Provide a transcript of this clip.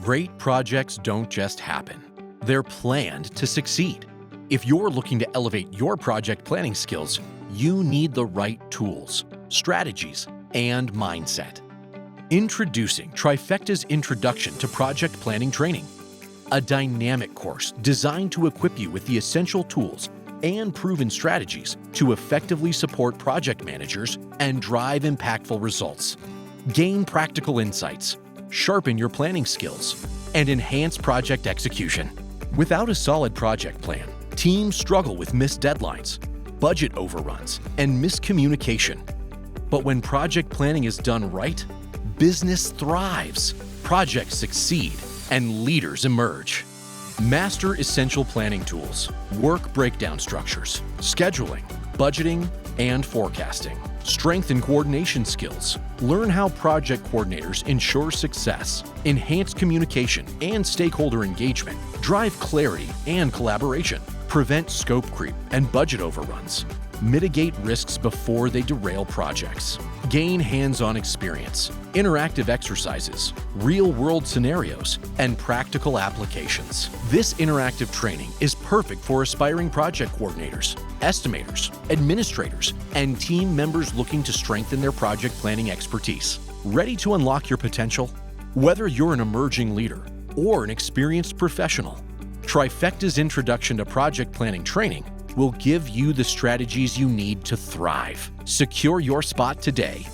Great projects don't just happen. They're planned to succeed. If you're looking to elevate your project planning skills, you need the right tools, strategies, and mindset. Introducing Trifecta's Introduction to Project Planning Training, a dynamic course designed to equip you with the essential tools and proven strategies to effectively support project managers and drive impactful results. Gain practical insights, sharpen your planning skills, and enhance project execution. Without a solid project plan, teams struggle with missed deadlines, budget overruns, and miscommunication. But when project planning is done right, business thrives, projects succeed, and leaders emerge. Master essential planning tools, work breakdown structures, scheduling, budgeting, and forecasting. Strengthen coordination skills. Learn how project coordinators ensure success, enhance communication and stakeholder engagement, drive clarity and collaboration, prevent scope creep and budget overruns, mitigate risks before they derail projects, gain hands-on experience, interactive exercises, real-world scenarios, and practical applications. This interactive training is perfect for aspiring project coordinators, estimators, administrators, and team members looking to strengthen their project planning expertise. Ready to unlock your potential? Whether you're an emerging leader or an experienced professional, Trifecta's Introduction to Project Planning Training will give you the strategies you need to thrive. Secure your spot today